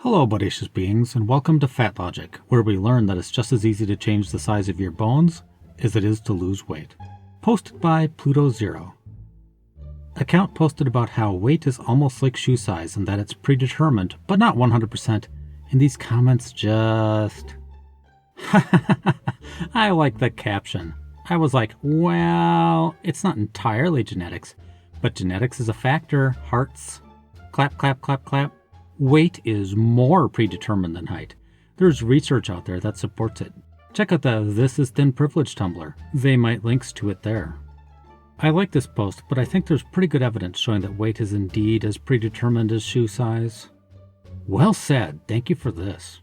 Hello, bodacious beings, and welcome to Fatlogic, where we learn that it's just as easy to change the size of your bones as it is to lose weight. Posted by Pluto Zero. Account posted about how weight is almost like shoe size and that it's predetermined, but not 100%, and these comments just... I like the caption. I was like, well, it's not entirely genetics, but genetics is a factor, hearts. Clap, clap, clap, clap. Weight is more predetermined than height. There's research out there that supports it. Check out the This is Thin Privilege Tumblr. They might links to it there. I like this post, but I think there's pretty good evidence showing that weight is indeed as predetermined as shoe size. Well said, thank you for this.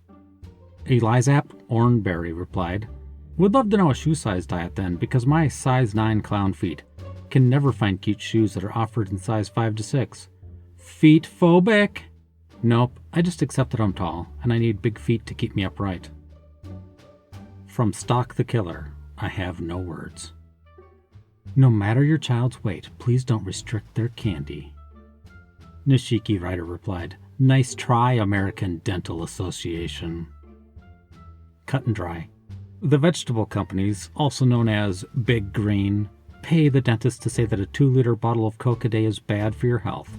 Elizap Ornberry replied, would love to know a shoe size diet then, because my size 9 clown feet can never find cute shoes that are offered in size 5 to 6. Feet phobic? Nope, I just accept that I'm tall, and I need big feet to keep me upright. From Stock the Killer, I have no words. No matter your child's weight, please don't restrict their candy. Nishiki Rider replied, nice try, American Dental Association. Cut and dry. The vegetable companies, also known as Big Green, pay the dentist to say that a 2-liter bottle of Coke a day is bad for your health.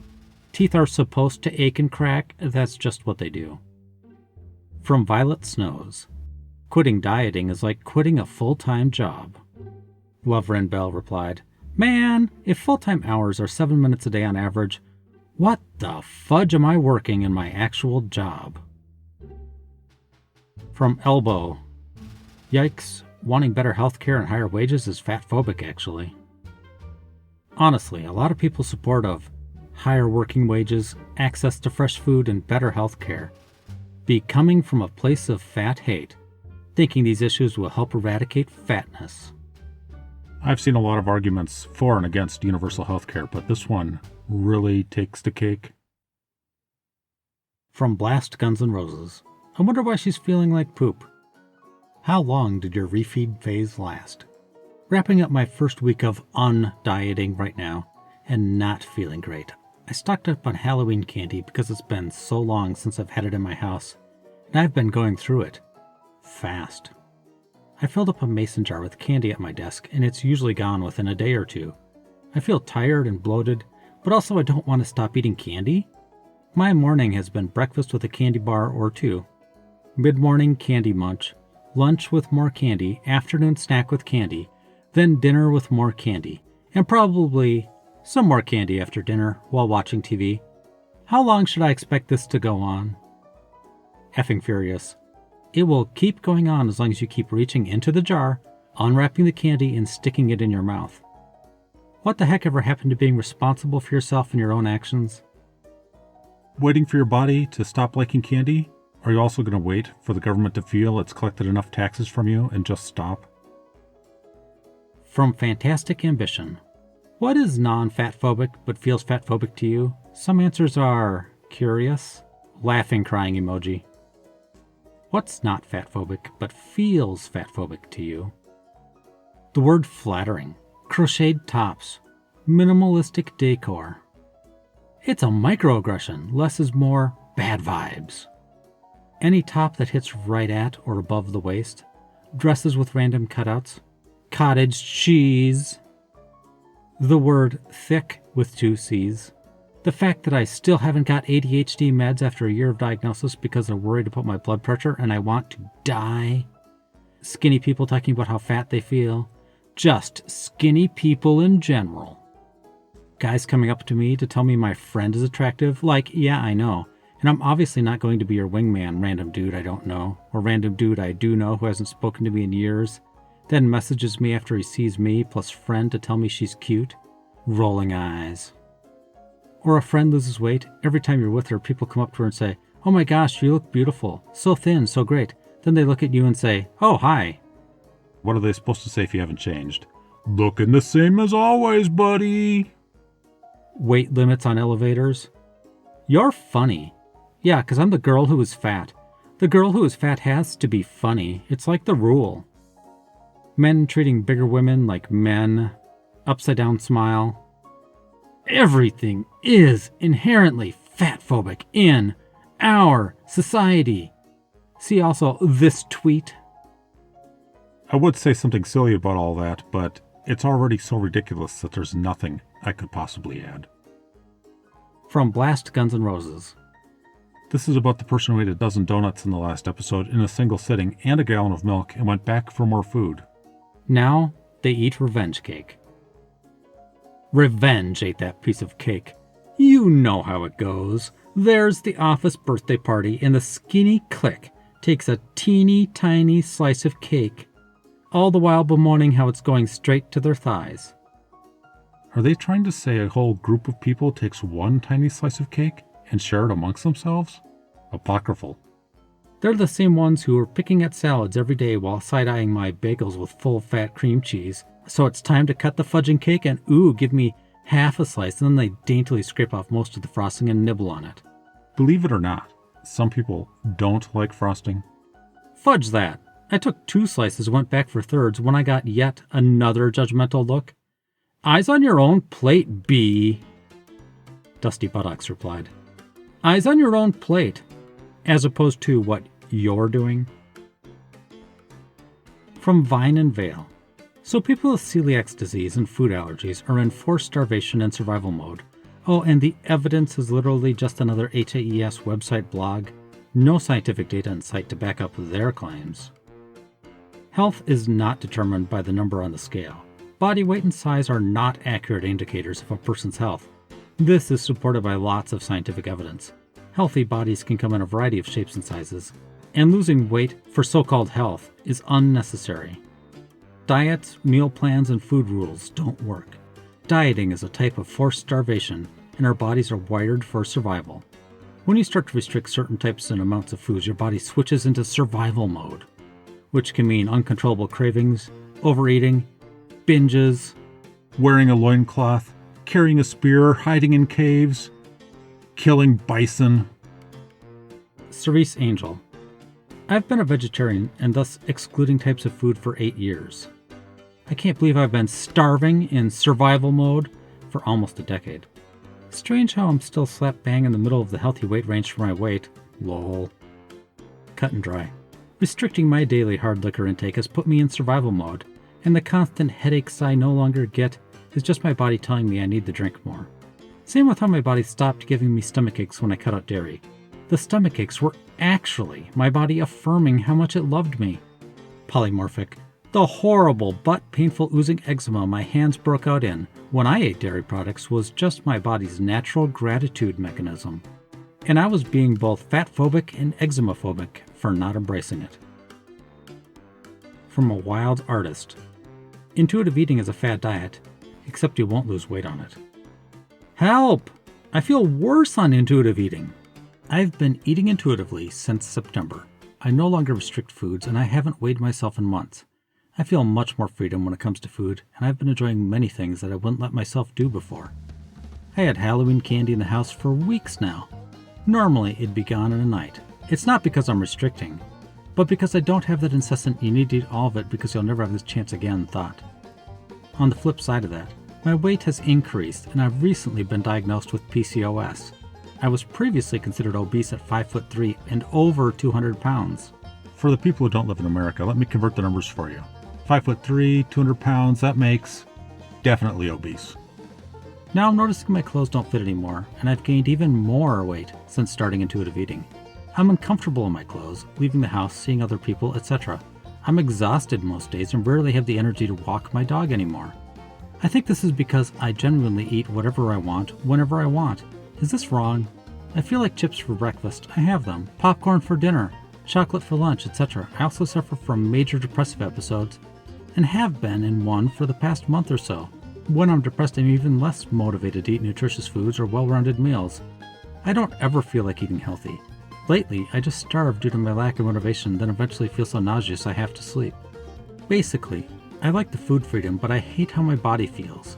Teeth are supposed to ache and crack, that's just what they do. From Violet Snows, quitting dieting is like quitting a full-time job. Loverin Bell replied, man, if full-time hours are 7 minutes a day on average, what the fudge am I working in my actual job? From Elbow, yikes, wanting better healthcare and higher wages is fatphobic actually. Honestly, a lot of people's support of higher working wages, access to fresh food, and better health care be coming from a place of fat hate, thinking these issues will help eradicate fatness. I've seen a lot of arguments for and against universal health care, but this one really takes the cake. From Blast Guns N' Roses, I wonder why she's feeling like poop. How long did your refeed phase last? Wrapping up my first week of undieting right now, and not feeling great. I stocked up on Halloween candy because it's been so long since I've had it in my house, and I've been going through it fast. I filled up a mason jar with candy at my desk, and it's usually gone within a day or two. I feel tired and bloated, but also I don't want to stop eating candy. My morning has been breakfast with a candy bar or two, mid-morning candy munch, lunch with more candy, afternoon snack with candy, then dinner with more candy, and probably some more candy after dinner while watching TV. How long should I expect this to go on? Effing furious. It will keep going on as long as you keep reaching into the jar, unwrapping the candy, and sticking it in your mouth. What the heck ever happened to being responsible for yourself and your own actions? Waiting for your body to stop liking candy? Are you also going to wait for the government to feel it's collected enough taxes from you and just stop? From Fantastic Ambition. What is non-fatphobic but feels fatphobic to you? Some answers are curious, laughing crying emoji. What's not fatphobic but feels fatphobic to you? The word flattering, crocheted tops, minimalistic decor. It's a microaggression, less is more, bad vibes. Any top that hits right at or above the waist, dresses with random cutouts, cottage cheese. The word thick with 2 C's. The fact that I still haven't got ADHD meds after a year of diagnosis because they're worried about my blood pressure and I want to die. Skinny people talking about how fat they feel. Just skinny people in general. Guys coming up to me to tell me my friend is attractive. Like, yeah, I know. And I'm obviously not going to be your wingman, random dude I don't know. Or random dude I do know who hasn't spoken to me in years. Then messages me after he sees me plus friend to tell me she's cute. Rolling eyes. Or a friend loses weight. Every time you're with her, people come up to her and say, oh my gosh, you look beautiful. So thin, so great. Then they look at you and say, oh, hi. What are they supposed to say if you haven't changed? Looking the same as always, buddy. Weight limits on elevators. You're funny. Yeah, because I'm the girl who is fat. The girl who is fat has to be funny. It's like the rule. Men treating bigger women like men. Upside down smile. Everything is inherently fatphobic in our society. See also this tweet. I would say something silly about all that, but it's already so ridiculous that there's nothing I could possibly add. From Blast Guns N' Roses. This is about the person who ate a dozen donuts in the last episode in a single sitting and a gallon of milk and went back for more food. Now they eat revenge cake. Revenge ate that piece of cake. You know how it goes. There's the office birthday party and the skinny clique takes a teeny tiny slice of cake, all the while bemoaning how it's going straight to their thighs. Are they trying to say a whole group of people takes one tiny slice of cake and share it amongst themselves? Apocryphal. They're the same ones who are picking at salads every day while side-eyeing my bagels with full-fat cream cheese. So it's time to cut the fudging cake and, ooh, give me half a slice, and then they daintily scrape off most of the frosting and nibble on it. Believe it or not, some people don't like frosting. Fudge that. I took 2 slices and went back for thirds when I got yet another judgmental look. Eyes on your own plate, B. Dusty Buttocks replied. Eyes on your own plate, as opposed to what you're doing. From Vine and Vale. So people with celiac disease and food allergies are in forced starvation and survival mode. Oh, and the evidence is literally just another HAES website blog. No scientific data in sight to back up their claims. Health is not determined by the number on the scale. Body weight and size are not accurate indicators of a person's health. This is supported by lots of scientific evidence. Healthy bodies can come in a variety of shapes and sizes, and losing weight for so-called health is unnecessary. Diets, meal plans, and food rules don't work. Dieting is a type of forced starvation, and our bodies are wired for survival. When you start to restrict certain types and amounts of foods, your body switches into survival mode, which can mean uncontrollable cravings, overeating, binges, Wearing a loincloth, carrying a spear, hiding in caves, killing bison. Cerise Angel. I've been a vegetarian and thus excluding types of food for 8 years. I can't believe I've been starving in survival mode for almost a decade. Strange how I'm still slap bang in the middle of the healthy weight range for my weight. Lol. Cut and dry. Restricting my daily hard liquor intake has put me in survival mode, and the constant headaches I no longer get is just my body telling me I need to drink more. Same with how my body stopped giving me stomach aches when I cut out dairy. The stomach aches were actually my body affirming how much it loved me. Polymorphic. The horrible but painful oozing eczema my hands broke out in when I ate dairy products was just my body's natural gratitude mechanism. And I was being both fat-phobic and eczema-phobic for not embracing it. From a wild artist. Intuitive eating is a fad diet, except you won't lose weight on it. Help! I feel worse on intuitive eating. I've been eating intuitively since September. I no longer restrict foods, and I haven't weighed myself in months. I feel much more freedom when it comes to food, and I've been enjoying many things that I wouldn't let myself do before. I had Halloween candy in the house for weeks now. Normally, it'd be gone in a night. It's not because I'm restricting, but because I don't have that incessant "you need to eat all of it because you'll never have this chance again" thought. On the flip side of that, my weight has increased, and I've recently been diagnosed with PCOS. I was previously considered obese at 5'3" and over 200 pounds. For the people who don't live in America, let me convert the numbers for you. 5'3", 200 pounds, that makes definitely obese. Now I'm noticing my clothes don't fit anymore, and I've gained even more weight since starting intuitive eating. I'm uncomfortable in my clothes, leaving the house, seeing other people, etc. I'm exhausted most days and rarely have the energy to walk my dog anymore. I think this is because I genuinely eat whatever I want, whenever I want. Is this wrong? I feel like chips for breakfast. I have them. Popcorn for dinner. Chocolate for lunch, etc. I also suffer from major depressive episodes, and have been in one for the past month or so. When I'm depressed, I'm even less motivated to eat nutritious foods or well-rounded meals. I don't ever feel like eating healthy. Lately, I just starve due to my lack of motivation, then eventually feel so nauseous I have to sleep. Basically, I like the food freedom, but I hate how my body feels.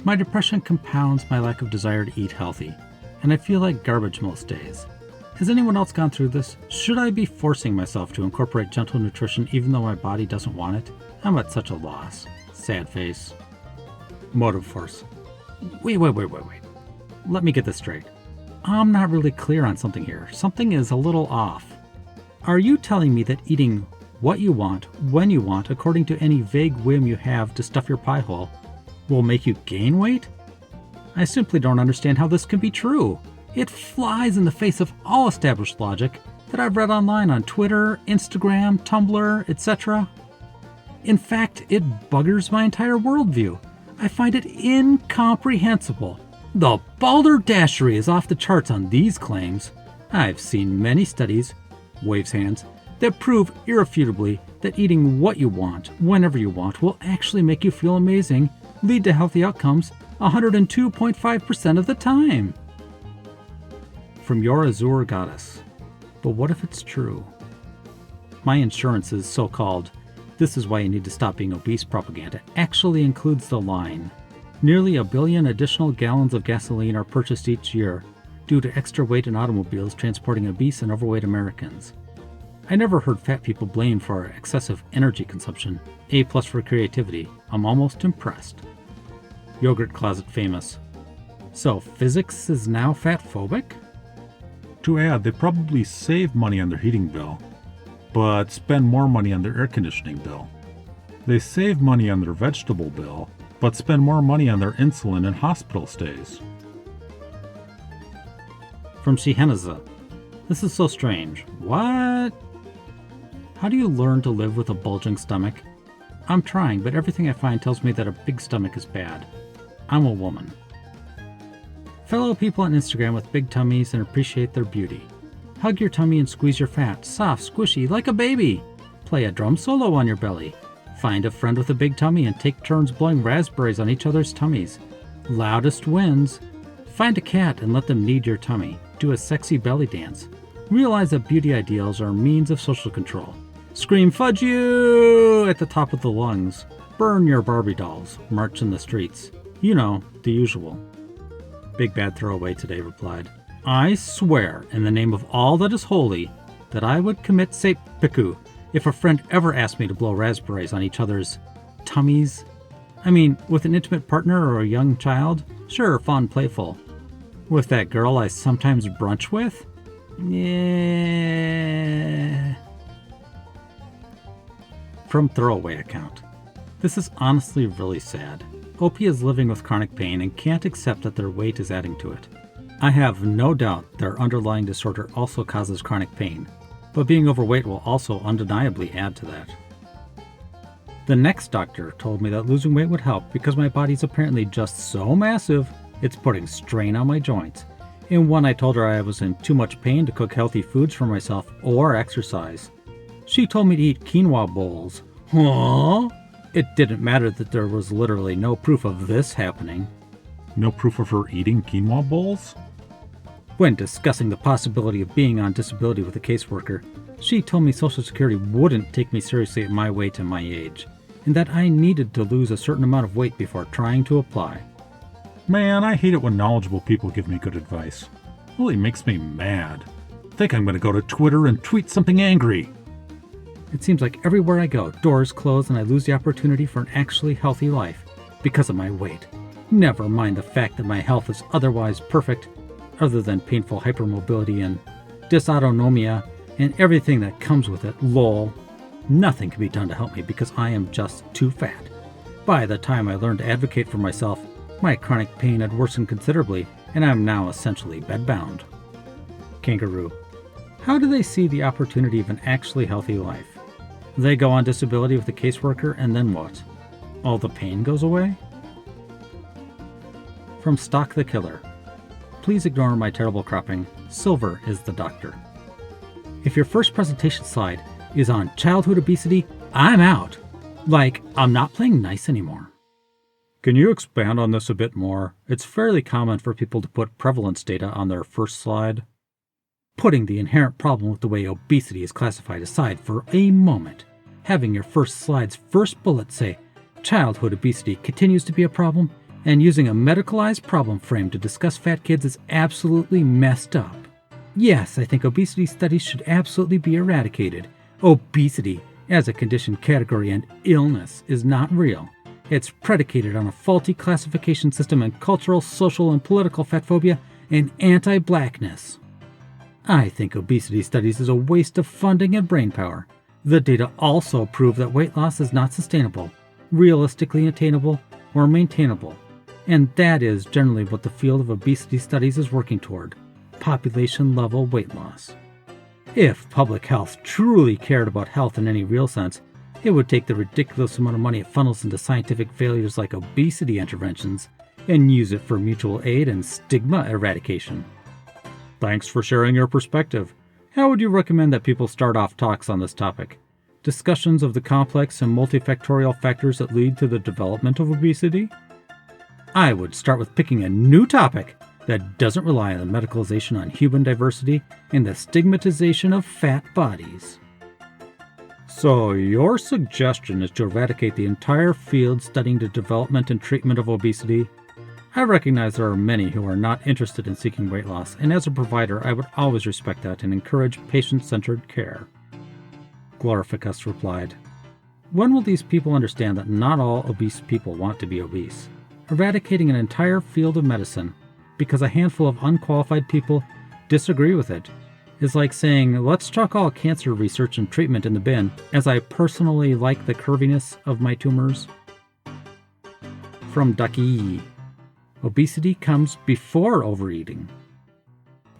My depression compounds my lack of desire to eat healthy, and I feel like garbage most days. Has anyone else gone through this? Should I be forcing myself to incorporate gentle nutrition even though my body doesn't want it? I'm at such a loss. Sad face. Motive force. Wait. Let me get this straight. I'm not really clear on something here. Something is a little off. Are you telling me that eating what you want, when you want, according to any vague whim you have to stuff your pie hole, will make you gain weight? I simply don't understand how this can be true. It flies in the face of all established logic that I've read online on Twitter, Instagram, Tumblr, etc. In fact, it buggers my entire worldview. I find it incomprehensible. The balderdashery is off the charts on these claims. I've seen many studies, waves hands, that prove irrefutably that eating what you want, whenever you want, will actually make you feel amazing, lead to healthy outcomes 102.5% of the time. From your Azure goddess. But what if it's true? My insurance's so-called "this is why you need to stop being obese" propaganda actually includes the line, "Nearly 1 billion additional gallons of gasoline are purchased each year due to extra weight in automobiles transporting obese and overweight Americans." I never heard fat people blamed for our excessive energy consumption. A+ for creativity. I'm almost impressed. Yogurt closet famous. So physics is now fat-phobic? To add, they probably save money on their heating bill, but spend more money on their air conditioning bill. They save money on their vegetable bill, but spend more money on their insulin and hospital stays. From Shihenaza. This is so strange. What? How do you learn to live with a bulging stomach? I'm trying, but everything I find tells me that a big stomach is bad. I'm a woman. Fellow people on Instagram with big tummies and appreciate their beauty. Hug your tummy and squeeze your fat, soft, squishy, like a baby. Play a drum solo on your belly. Find a friend with a big tummy and take turns blowing raspberries on each other's tummies. Loudest wins. Find a cat and let them knead your tummy. Do a sexy belly dance. Realize that beauty ideals are means of social control. Scream "fudge you" at the top of the lungs. Burn your Barbie dolls. March in the streets. You know, the usual. Big Bad Throwaway today replied, "I swear, in the name of all that is holy, that I would commit seppuku if a friend ever asked me to blow raspberries on each other's tummies. I mean, with an intimate partner or a young child, sure, fun, playful. With that girl I sometimes brunch with? Yeah." From Throwaway account. This is honestly really sad. OP is living with chronic pain and can't accept that their weight is adding to it. I have no doubt their underlying disorder also causes chronic pain, but being overweight will also undeniably add to that. The next doctor told me that losing weight would help because my body's apparently just so massive, it's putting strain on my joints. And when I told her I was in too much pain to cook healthy foods for myself or exercise, she told me to eat quinoa bowls. Huh? It didn't matter that there was literally no proof of this happening. No proof of her eating quinoa bowls? When discussing the possibility of being on disability with a caseworker, she told me Social Security wouldn't take me seriously at my weight and my age, and that I needed to lose a certain amount of weight before trying to apply. Man, I hate it when knowledgeable people give me good advice. Really makes me mad. I think I'm going to go to Twitter and tweet something angry. It seems like everywhere I go, doors close and I lose the opportunity for an actually healthy life because of my weight. Never mind the fact that my health is otherwise perfect, other than painful hypermobility and dysautonomia and everything that comes with it, lol. Nothing can be done to help me because I am just too fat. By the time I learned to advocate for myself, my chronic pain had worsened considerably and I am now essentially bedbound. Kangaroo. How do they see the opportunity of an actually healthy life? They go on disability with a caseworker and then what? All the pain goes away? From Stock the Killer. Please ignore my terrible cropping. Silver is the doctor. If your first presentation slide is on childhood obesity, I'm out. Like, I'm not playing nice anymore. Can you expand on this a bit more? It's fairly common for people to put prevalence data on their first slide. Putting the inherent problem with the way obesity is classified aside for a moment, having your first slide's first bullet say, childhood obesity continues to be a problem, and using a medicalized problem frame to discuss fat kids is absolutely messed up. Yes, I think obesity studies should absolutely be eradicated. Obesity, as a condition, category, and illness, is not real. It's predicated on a faulty classification system, and cultural, social, and political fatphobia and anti-blackness. I think obesity studies is a waste of funding and brainpower. The data also prove that weight loss is not sustainable, realistically attainable, or maintainable. And that is generally what the field of obesity studies is working toward: population-level weight loss. If public health truly cared about health in any real sense, it would take the ridiculous amount of money it funnels into scientific failures like obesity interventions and use it for mutual aid and stigma eradication. Thanks for sharing your perspective. How would you recommend that people start off talks on this topic? Discussions of the complex and multifactorial factors that lead to the development of obesity? I would start with picking a new topic that doesn't rely on the medicalization on human diversity and the stigmatization of fat bodies. So your suggestion is to eradicate the entire field studying the development and treatment of obesity? I recognize there are many who are not interested in seeking weight loss, and as a provider, I would always respect that and encourage patient-centered care. Glorificus replied, when will these people understand that not all obese people want to be obese? Eradicating an entire field of medicine because a handful of unqualified people disagree with it is like saying, let's chuck all cancer research and treatment in the bin, as I personally like the curviness of my tumors. From Ducky, obesity comes before overeating.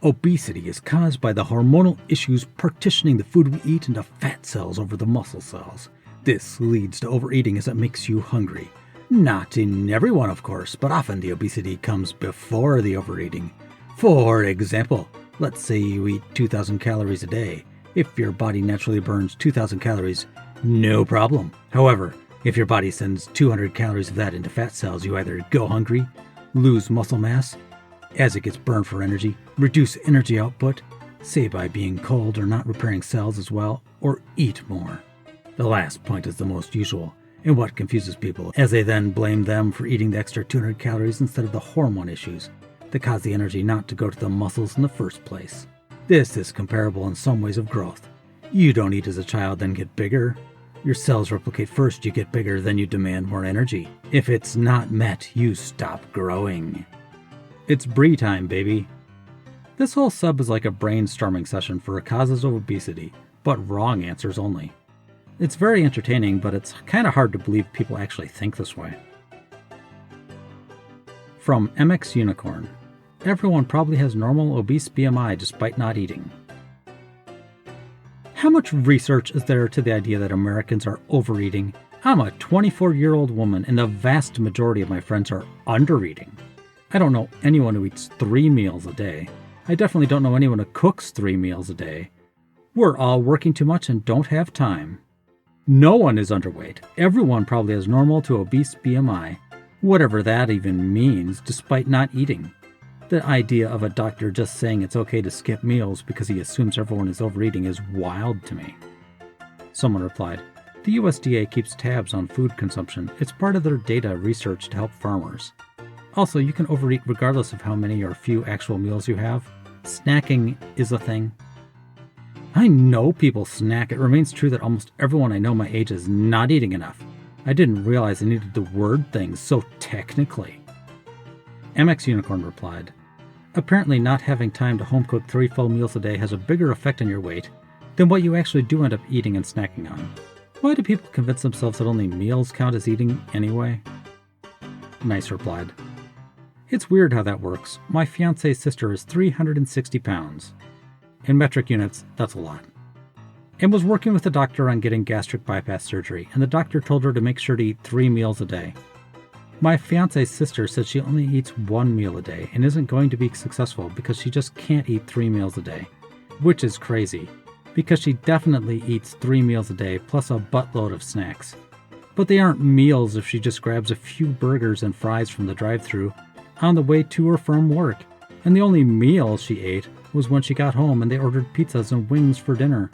Obesity is caused by the hormonal issues partitioning the food we eat into fat cells over the muscle cells. This leads to overeating as it makes you hungry. Not in everyone, of course, but often the obesity comes before the overeating. For example, let's say you eat 2,000 calories a day. If your body naturally burns 2,000 calories, no problem. However, if your body sends 200 calories of that into fat cells, you either go hungry, lose muscle mass as it gets burned for energy, reduce energy output, say by being cold or not repairing cells as well, or eat more. The last point is the most usual, and what confuses people, as they then blame them for eating the extra 200 calories instead of the hormone issues that cause the energy not to go to the muscles in the first place. This is comparable in some ways of growth. You don't eat as a child, then get bigger. Your cells replicate first, you get bigger, then you demand more energy. If it's not met, you stop growing. It's brie time, baby. This whole sub is like a brainstorming session for causes of obesity, but wrong answers only. It's very entertaining, but it's kind of hard to believe people actually think this way. From MX Unicorn. Everyone probably has normal obese BMI despite not eating. How much research is there to the idea that Americans are overeating? I'm a 24-year-old woman, and the vast majority of my friends are undereating. I don't know anyone who eats 3 meals a day. I definitely don't know anyone who cooks 3 meals a day. We're all working too much and don't have time. No one is underweight. Everyone probably has normal to obese BMI, whatever that even means, despite not eating. The idea of a doctor just saying it's okay to skip meals because he assumes everyone is overeating is wild to me. Someone replied, the USDA keeps tabs on food consumption. It's part of their data research to help farmers. Also, you can overeat regardless of how many or few actual meals you have. Snacking is a thing. I know people snack. It remains true that almost everyone I know my age is not eating enough. I didn't realize I needed to word things so technically. MX Unicorn replied, apparently not having time to home cook 3 full meals a day has a bigger effect on your weight than what you actually do end up eating and snacking on. Why do people convince themselves that only meals count as eating anyway? Nice replied, it's weird how that works. My fiance's sister is 360 pounds. In metric units, that's a lot. And was working with a doctor on getting gastric bypass surgery, and the doctor told her to make sure to eat 3 meals a day. My fiance's sister said she only eats 1 meal a day and isn't going to be successful because she just can't eat 3 meals a day, which is crazy, because she definitely eats 3 meals a day plus a buttload of snacks. But they aren't meals if she just grabs a few burgers and fries from the drive-thru on the way to or from work, and the only meal she ate was when she got home and they ordered pizzas and wings for dinner.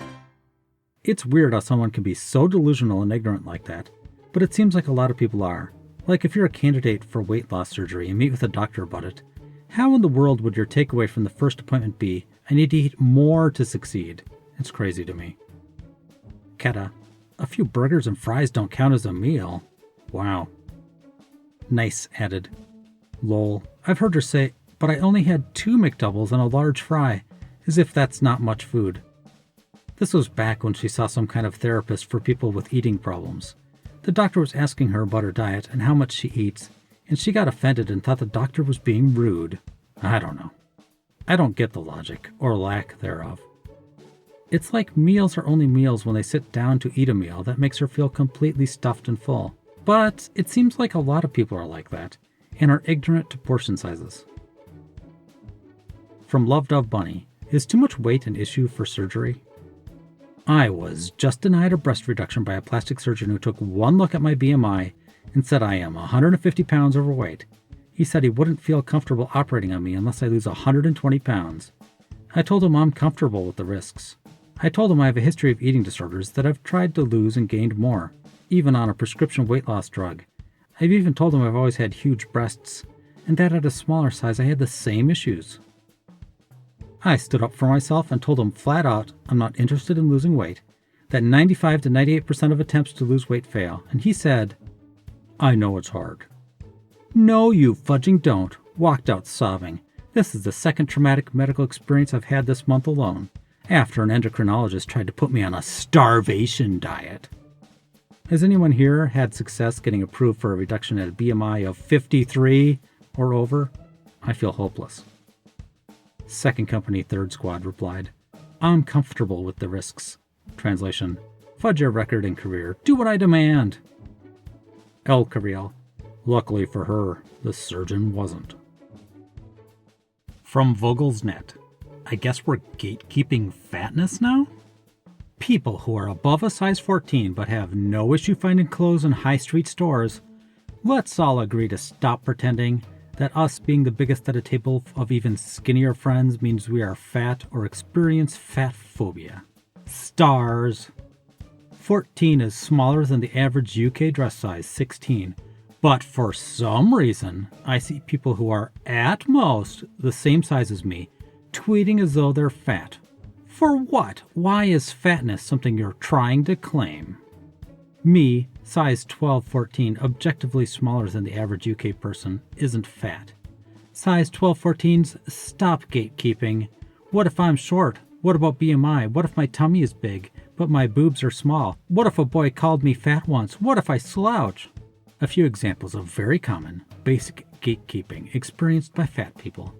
It's weird how someone can be so delusional and ignorant like that, but it seems like a lot of people are. Like if you're a candidate for weight loss surgery and meet with a doctor about it, how in the world would your takeaway from the first appointment be, I need to eat more to succeed? It's crazy to me. Keta, a few burgers and fries don't count as a meal. Wow. Nice added, lol, I've heard her say, but I only had 2 McDoubles and a large fry, as if that's not much food. This was back when she saw some kind of therapist for people with eating problems. The doctor was asking her about her diet and how much she eats, and she got offended and thought the doctor was being rude. I don't know. I don't get the logic, or lack thereof. It's like meals are only meals when they sit down to eat a meal that makes her feel completely stuffed and full. But it seems like a lot of people are like that, and are ignorant to portion sizes. From Love Dove Bunny, is too much weight an issue for surgery? I was just denied a breast reduction by a plastic surgeon who took one look at my BMI and said I am 150 pounds overweight. He said he wouldn't feel comfortable operating on me unless I lose 120 pounds. I told him I'm comfortable with the risks. I told him I have a history of eating disorders that I've tried to lose and gained more, even on a prescription weight loss drug. I've even told him I've always had huge breasts, and that at a smaller size I had the same issues. I stood up for myself and told him flat out I'm not interested in losing weight, that 95 to 98% of attempts to lose weight fail, and he said, I know it's hard. No, you fudging don't, walked out sobbing. This is the second traumatic medical experience I've had this month alone, after an endocrinologist tried to put me on a starvation diet. Has anyone here had success getting approved for a reduction at a BMI of 53 or over? I feel hopeless. Second company, third squad replied, I'm comfortable with the risks. Translation, fudge your record and career. Do what I demand. El Cariel, luckily for her, the surgeon wasn't. From Vogel's Net, I guess we're gatekeeping fatness now? People who are above a size 14 but have no issue finding clothes in high street stores, let's all agree to stop pretending that us being the biggest at a table of even skinnier friends means we are fat or experience fat phobia. Stars. 14 is smaller than the average UK dress size, 16. But for some reason, I see people who are at most the same size as me, tweeting as though they're fat. For what? Why is fatness something you're trying to claim? Me, size 12-14, objectively smaller than the average UK person, isn't fat. Size 12-14s, stop gatekeeping. What if I'm short? What about BMI? What if my tummy is big, but my boobs are small? What if a boy called me fat once? What if I slouch? A few examples of very common, basic gatekeeping experienced by fat people.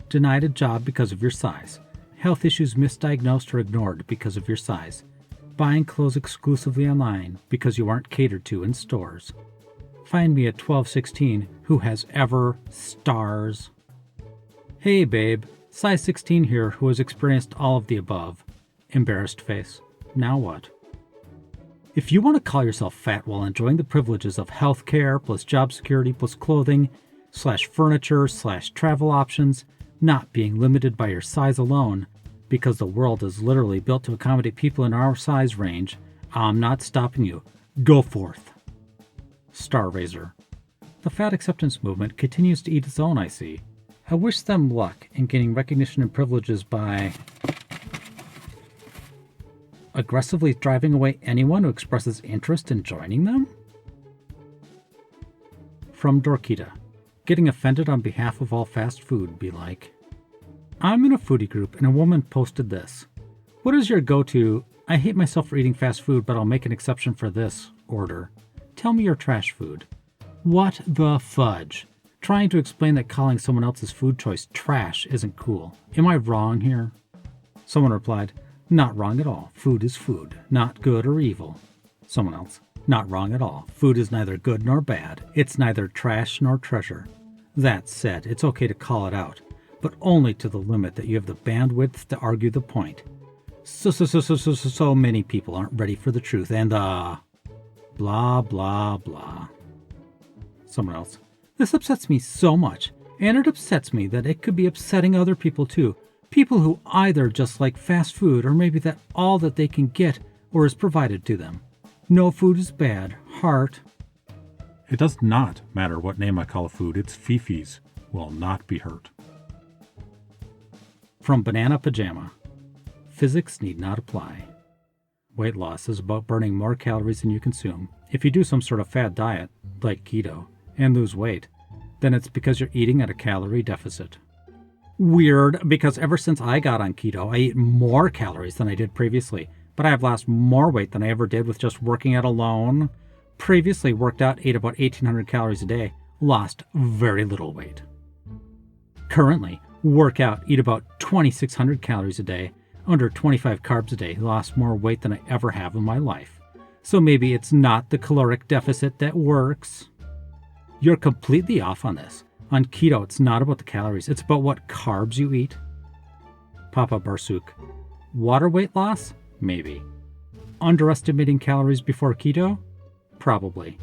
Denied a job because of your size. Health issues misdiagnosed or ignored because of your size. Buying clothes exclusively online because you aren't catered to in stores. Find me at 12-16 who has ever stars. Hey babe, size 16 here who has experienced all of the above. Embarrassed face. Now what? If you want to call yourself fat while enjoying the privileges of healthcare plus job security plus clothing / furniture / travel options, not being limited by your size alone, because the world is literally built to accommodate people in our size range, I'm not stopping you. Go forth. Star Raiser. The fat acceptance movement continues to eat its own, I see. I wish them luck in gaining recognition and privileges by aggressively driving away anyone who expresses interest in joining them? From Dorkita. Getting offended on behalf of all fast food be like, I'm in a foodie group and a woman posted this. What is your go-to, I hate myself for eating fast food, but I'll make an exception for this order? Tell me your trash food. What the fudge? Trying to explain that calling someone else's food choice trash isn't cool. Am I wrong here? Someone replied, not wrong at all. Food is food, not good or evil. Someone else, not wrong at all. Food is neither good nor bad. It's neither trash nor treasure. That said, it's okay to call it out, but only to the limit that you have the bandwidth to argue the point. So many people aren't ready for the truth and the blah, blah, blah. Someone else, this upsets me so much, and it upsets me that it could be upsetting other people too. People who either just like fast food or maybe that all that they can get or is provided to them. No food is bad. Heart. It does not matter what name I call a food, its fifis will not be hurt. From Banana Pajama. Physics need not apply. Weight loss is about burning more calories than you consume. If you do some sort of fad diet, like keto, and lose weight, then it's because you're eating at a calorie deficit. Weird, because ever since I got on keto, I eat more calories than I did previously, but I have lost more weight than I ever did with just working out alone. Previously worked out, ate about 1,800 calories a day, lost very little weight. Currently, work out, eat about 2,600 calories a day, under 25 carbs a day, lost more weight than I ever have in my life. So maybe it's not the caloric deficit that works. You're completely off on this. On keto, it's not about the calories, it's about what carbs you eat. Papa Barsuk. Water weight loss? Maybe. Underestimating calories before keto? Probably.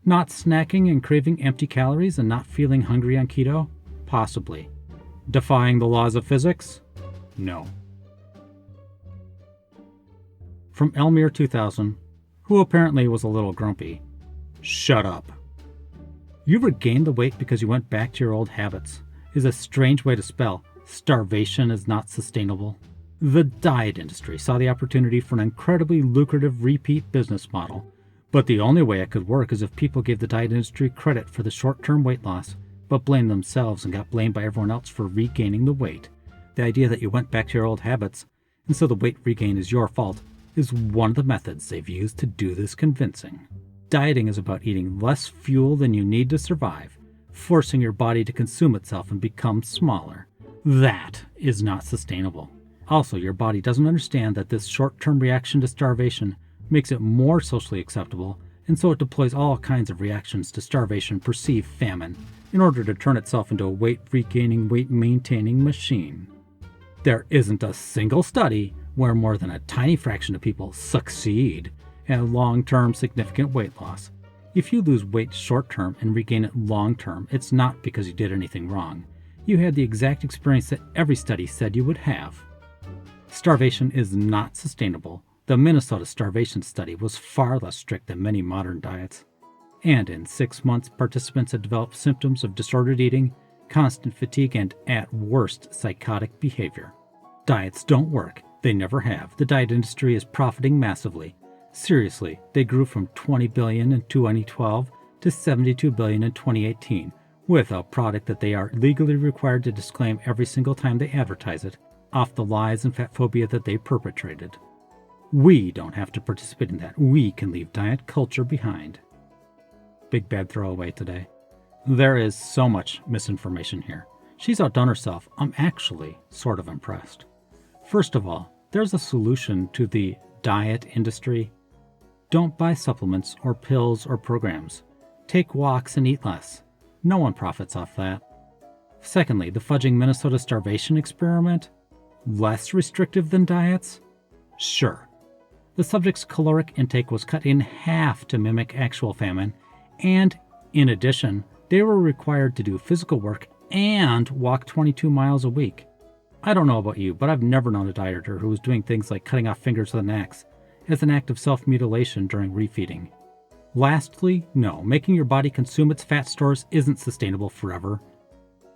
Not snacking and craving empty calories and not feeling hungry on keto? Possibly. Defying the laws of physics? No. From Elmir 2000, who apparently was a little grumpy. Shut up. You regained the weight because you went back to your old habits. Is a strange way to spell starvation is not sustainable. The diet industry saw the opportunity for an incredibly lucrative repeat business model, but the only way it could work is if people gave the diet industry credit for the short-term weight loss, but blamed themselves and got blamed by everyone else for regaining the weight. The idea that you went back to your old habits, and so the weight regain is your fault, is one of the methods they've used to do this convincing. Dieting is about eating less fuel than you need to survive, forcing your body to consume itself and become smaller. That is not sustainable. Also, your body doesn't understand that this short-term reaction to starvation makes it more socially acceptable, and so it deploys all kinds of reactions to starvation-perceived famine in order to turn itself into a weight-regaining, weight-maintaining machine. There isn't a single study where more than a tiny fraction of people succeed at long-term significant weight loss. If you lose weight short-term and regain it long-term, it's not because you did anything wrong. You had the exact experience that every study said you would have. Starvation is not sustainable. The Minnesota starvation study was far less strict than many modern diets. And in 6 months, participants had developed symptoms of disordered eating, constant fatigue, and, at worst, psychotic behavior. Diets don't work. They never have. The diet industry is profiting massively. Seriously, they grew from $20 billion in 2012 to $72 billion in 2018, with a product that they are legally required to disclaim every single time they advertise it, off the lies and fat phobia that they perpetrated. We don't have to participate in that. We can leave diet culture behind. Big bad throwaway today. There is so much misinformation here. She's outdone herself. I'm actually sort of impressed. First of all, there's a solution to the diet industry. Don't buy supplements or pills or programs. Take walks and eat less. No one profits off that. Secondly, the fudging Minnesota starvation experiment? Less restrictive than diets? Sure. The subject's caloric intake was cut in half to mimic actual famine, and, in addition, they were required to do physical work and walk 22 miles a week. I don't know about you, but I've never known a dieter who was doing things like cutting off fingers with an axe as an act of self-mutilation during refeeding. Lastly, no, making your body consume its fat stores isn't sustainable forever,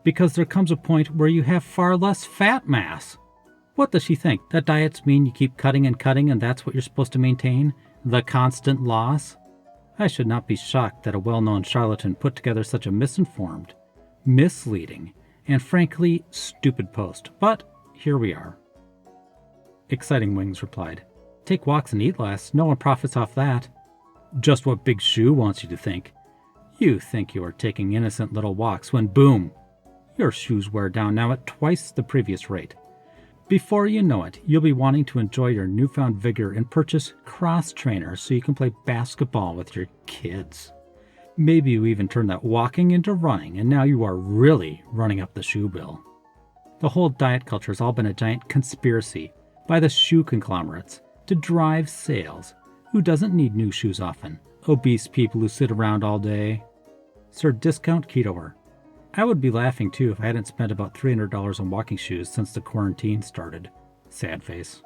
because there comes a point where you have far less fat mass. What does she think? That diets mean you keep cutting and cutting and that's what you're supposed to maintain? The constant loss? I should not be shocked that a well-known charlatan put together such a misinformed, misleading, and frankly, stupid post. But here we are. Exciting Wings replied, "Take walks and eat less. No one profits off that." Just what Big Shoe wants you to think. You think you are taking innocent little walks when boom, your shoes wear down now at twice the previous rate. Before you know it, you'll be wanting to enjoy your newfound vigor and purchase cross trainers so you can play basketball with your kids. Maybe you even turn that walking into running, and now you are really running up the shoe bill. The whole diet culture has all been a giant conspiracy by the shoe conglomerates to drive sales. Who doesn't need new shoes often? Obese people who sit around all day. Sir Discount Ketoer. I would be laughing too if I hadn't spent about $300 on walking shoes since the quarantine started. Sad face.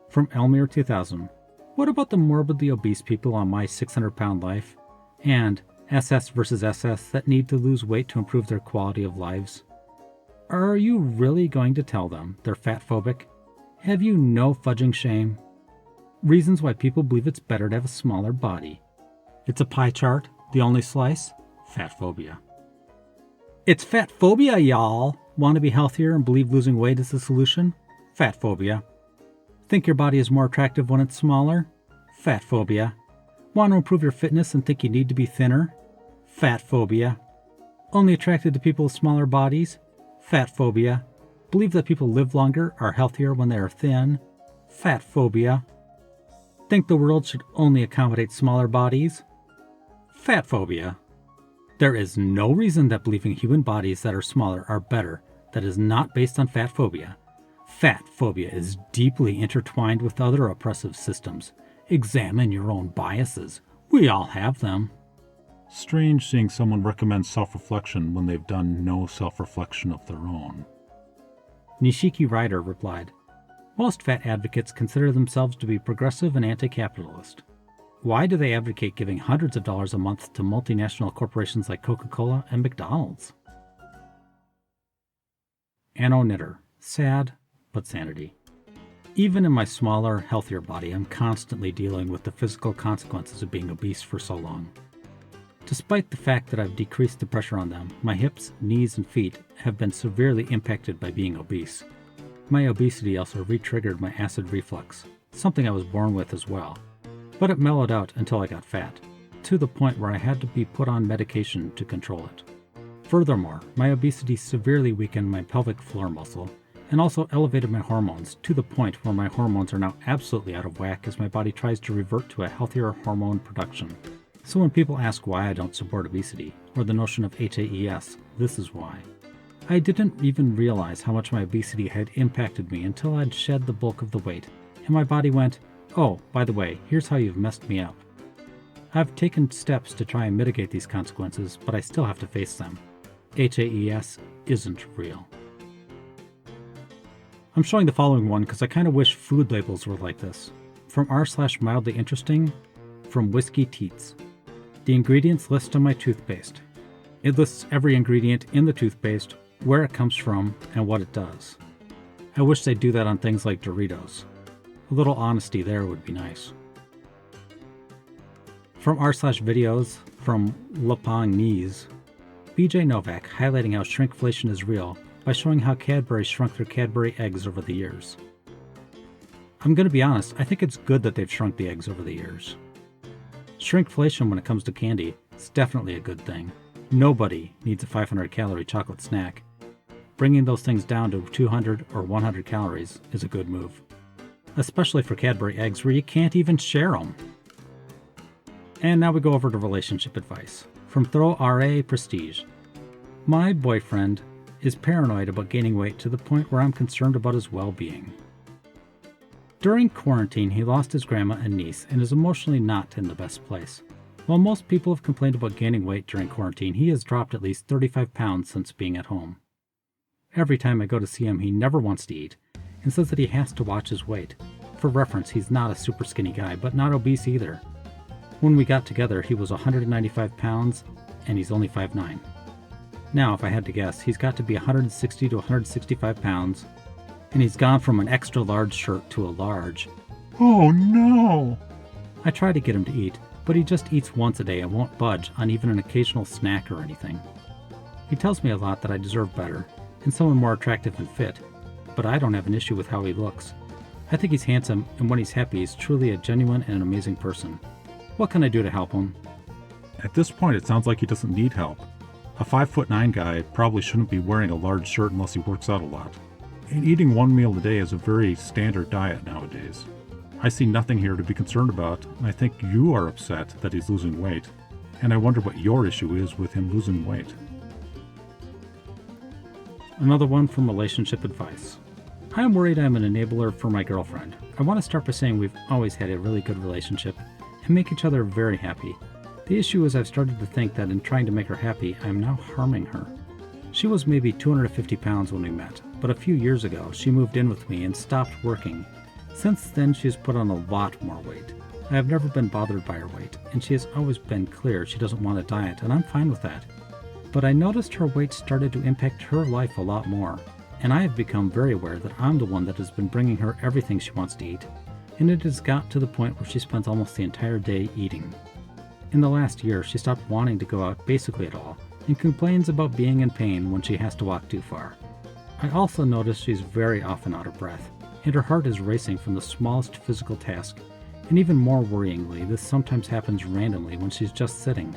From Elmir 2000. What about the morbidly obese people on my 600-pound life? And SS versus SS that need to lose weight to improve their quality of lives? Are you really going to tell them they're fat phobic? Have you no fudging shame? Reasons why people believe it's better to have a smaller body. It's a pie chart. The only slice? Fat phobia. It's fat phobia, y'all. Want to be healthier and believe losing weight is the solution? Fat phobia. Think your body is more attractive when it's smaller? Fat phobia. Want to improve your fitness and think you need to be thinner? Fat phobia. Only attracted to people with smaller bodies? Fat phobia. Believe that people live longer, are healthier when they are thin? Fat phobia. Think the world should only accommodate smaller bodies? Fat phobia. There is no reason that believing human bodies that are smaller are better that is not based on fat phobia. Fat phobia is deeply intertwined with other oppressive systems. Examine your own biases. We all have them. Strange seeing someone recommend self-reflection when they've done no self-reflection of their own. Nishiki Rider replied, most fat advocates consider themselves to be progressive and anti-capitalist. Why do they advocate giving hundreds of dollars a month to multinational corporations like Coca-Cola and McDonald's? Anno Knitter. Sad, but sanity. Even in my smaller, healthier body, I'm constantly dealing with the physical consequences of being obese for so long. Despite the fact that I've decreased the pressure on them, my hips, knees, and feet have been severely impacted by being obese. My obesity also re-triggered my acid reflux, something I was born with as well. But it mellowed out until I got fat, to the point where I had to be put on medication to control it. Furthermore, my obesity severely weakened my pelvic floor muscle, and also elevated my hormones to the point where my hormones are now absolutely out of whack as my body tries to revert to a healthier hormone production. So when people ask why I don't support obesity, or the notion of HAES, this is why. I didn't even realize how much my obesity had impacted me until I'd shed the bulk of the weight, and my body went, oh, by the way, here's how you've messed me up. I've taken steps to try and mitigate these consequences, but I still have to face them. HAES isn't real. I'm showing the following one because I kind of wish food labels were like this. From r/mildly interesting, from Whiskey Teats. The ingredients list on my toothpaste. It lists every ingredient in the toothpaste, where it comes from, and what it does. I wish they'd do that on things like Doritos. A little honesty there would be nice. From r/videos, from Lapong Knees. BJ Novak highlighting how shrinkflation is real by showing how Cadbury shrunk their Cadbury eggs over the years. I'm going to be honest, I think it's good that they've shrunk the eggs over the years. Shrinkflation when it comes to candy is definitely a good thing. Nobody needs a 500-calorie chocolate snack. Bringing those things down to 200 or 100 calories is a good move. Especially for Cadbury eggs where you can't even share them. And now we go over to relationship advice. From Throw RA Prestige. My boyfriend is paranoid about gaining weight to the point where I'm concerned about his well-being. During quarantine, he lost his grandma and niece and is emotionally not in the best place. While most people have complained about gaining weight during quarantine, he has dropped at least 35 pounds since being at home. Every time I go to see him, he never wants to eat and says that he has to watch his weight. For reference, he's not a super skinny guy, but not obese either. When we got together, he was 195 pounds and he's only 5'9". Now, if I had to guess, he's got to be 160 to 165 pounds, and he's gone from an extra large shirt to a large. Oh no! I try to get him to eat, but he just eats once a day and won't budge on even an occasional snack or anything. He tells me a lot that I deserve better, and someone more attractive and fit, but I don't have an issue with how he looks. I think he's handsome, and when he's happy, he's truly a genuine and an amazing person. What can I do to help him? At this point, it sounds like he doesn't need help. A 5'9" guy probably shouldn't be wearing a large shirt unless he works out a lot. And eating one meal a day is a very standard diet nowadays. I see nothing here to be concerned about, and I think you are upset that he's losing weight, and I wonder what your issue is with him losing weight. Another one from Relationship Advice. I am worried I'm an enabler for my girlfriend. I want to start by saying we've always had a really good relationship and make each other very happy. The issue is I've started to think that in trying to make her happy, I am now harming her. She was maybe 250 pounds when we met, but a few years ago she moved in with me and stopped working. Since then she has put on a lot more weight. I have never been bothered by her weight, and she has always been clear she doesn't want a diet, and I'm fine with that. But I noticed her weight started to impact her life a lot more, and I have become very aware that I'm the one that has been bringing her everything she wants to eat, and it has got to the point where she spends almost the entire day eating. In the last year, she stopped wanting to go out basically at all, and complains about being in pain when she has to walk too far. I also notice she's very often out of breath, and her heart is racing from the smallest physical task, and even more worryingly, this sometimes happens randomly when she's just sitting.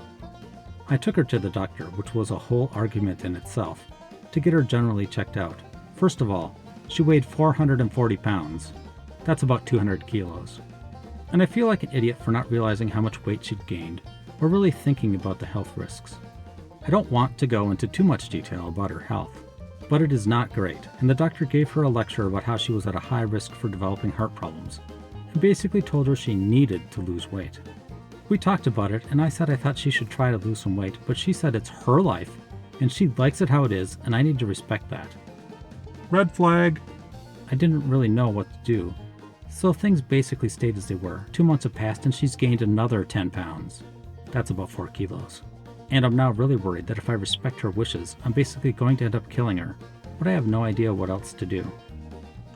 I took her to the doctor, which was a whole argument in itself, to get her generally checked out. First of all, she weighed 440 pounds. That's about 200 kilos. And I feel like an idiot for not realizing how much weight she'd gained, or really thinking about the health risks. I don't want to go into too much detail about her health, but it is not great, and the doctor gave her a lecture about how she was at a high risk for developing heart problems, and basically told her she needed to lose weight. We talked about it, and I said I thought she should try to lose some weight, but she said it's her life, and she likes it how it is, and I need to respect that. Red flag! I didn't really know what to do, so things basically stayed as they were. 2 months have passed, and she's gained another 10 pounds. That's about 4 kilos. And I'm now really worried that if I respect her wishes, I'm basically going to end up killing her, but I have no idea what else to do.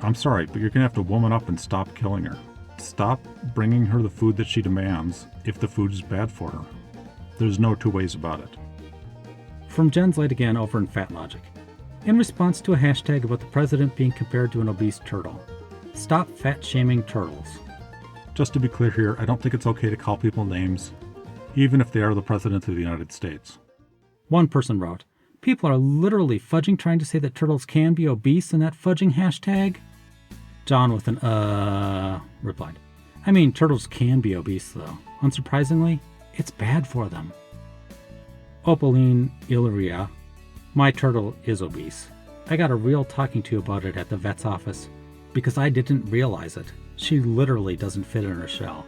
I'm sorry, but you're gonna have to woman up and stop killing her. Stop bringing her the food that she demands if the food is bad for her. There's no two ways about it. From Jen's Light again over in fatlogic. In response to a hashtag about the president being compared to an obese turtle. Stop fat-shaming turtles. Just to be clear here, I don't think it's okay to call people names, even if they are the president of the United States. One person wrote, "People are literally fudging trying to say that turtles can be obese in that fudging hashtag?" John with an replied, "I mean, turtles can be obese though. Unsurprisingly, it's bad for them." Opaline Illyria, "My turtle is obese. I got a real talking to about it at the vet's office because I didn't realize it. She literally doesn't fit in her shell.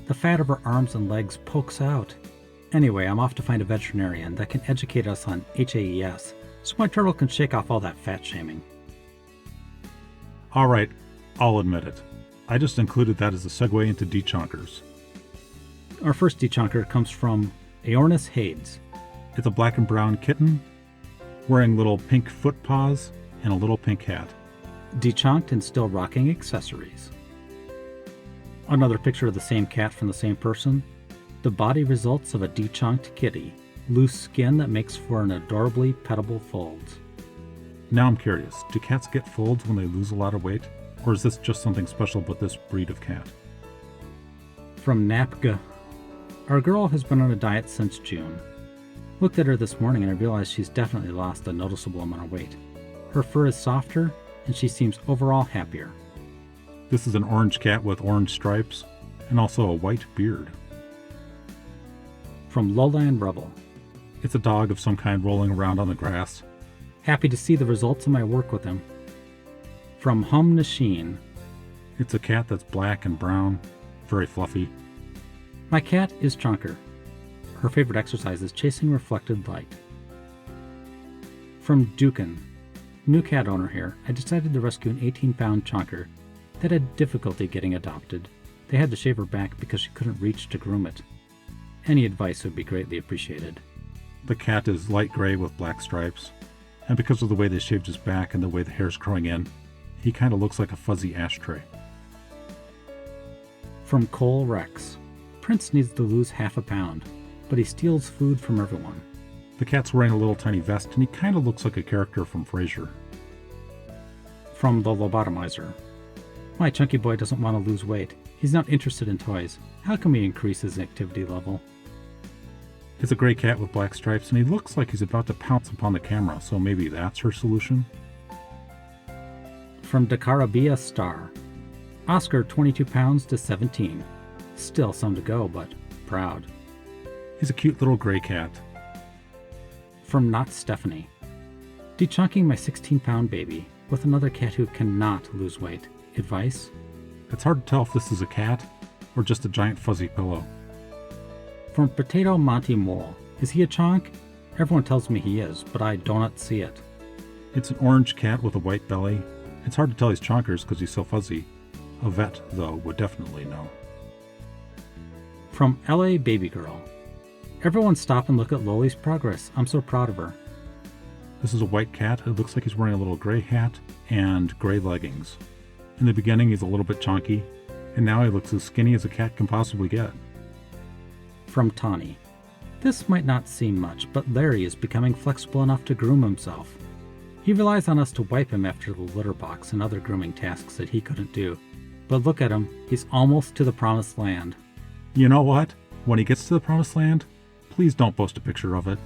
The fat of her arms and legs pokes out. Anyway, I'm off to find a veterinarian that can educate us on HAES so my turtle can shake off all that fat shaming." Alright, I'll admit it. I just included that as a segue into Dechonkers. Our first dechonker comes from Aornis haes. It's a black and brown kitten wearing little pink foot paws and a little pink hat. Dechonked and still rocking accessories. Another picture of the same cat from the same person. The body results of a dechonked kitty. Loose skin that makes for an adorably petable folds. Now I'm curious, do cats get folds when they lose a lot of weight? Or is this just something special about this breed of cat? From Napga. Our girl has been on a diet since June. Looked at her this morning and I realized she's definitely lost a noticeable amount of weight. Her fur is softer and she seems overall happier. This is an orange cat with orange stripes and also a white beard. From Lowland Rebel. It's a dog of some kind rolling around on the grass. Happy to see the results of my work with him. From Hum Nasheen. It's a cat that's black and brown, very fluffy. My cat is Chonker. Her favorite exercise is chasing reflected light. From Dukin. New cat owner here. I decided to rescue an 18-pound Chonker that had difficulty getting adopted. They had to shave her back because she couldn't reach to groom it. Any advice would be greatly appreciated. The cat is light gray with black stripes, and because of the way they shaved his back and the way the hair's growing in, he kind of looks like a fuzzy ashtray. From Cole Rex. Prince needs to lose half a pound, but he steals food from everyone. The cat's wearing a little tiny vest, and he kind of looks like a character from Frasier. From the Lobotomizer. My chunky boy doesn't want to lose weight. He's not interested in toys. How can we increase his activity level? It's a gray cat with black stripes, and he looks like he's about to pounce upon the camera, so maybe that's her solution? From Dakarabia Star. Oscar 22 pounds to 17. Still some to go, but proud. He's a cute little gray cat. From Not Stephanie. Dechunking my 16-pound baby with another cat who cannot lose weight. Advice? It's hard to tell if this is a cat or just a giant fuzzy pillow. From Potato Monty Mole. Is he a chonk? Everyone tells me he is, but I do not see it. It's an orange cat with a white belly. It's hard to tell he's chonkers because he's so fuzzy. A vet, though, would definitely know. From LA Baby Girl. Everyone stop and look at Loli's progress. I'm so proud of her. This is a white cat. It looks like he's wearing a little gray hat and gray leggings. In the beginning, he's a little bit chonky, and now he looks as skinny as a cat can possibly get. From Tawny. This might not seem much, but Larry is becoming flexible enough to groom himself. He relies on us to wipe him after the litter box and other grooming tasks that he couldn't do. But look at him, he's almost to the promised land. You know what? When he gets to the promised land, please don't post a picture of it.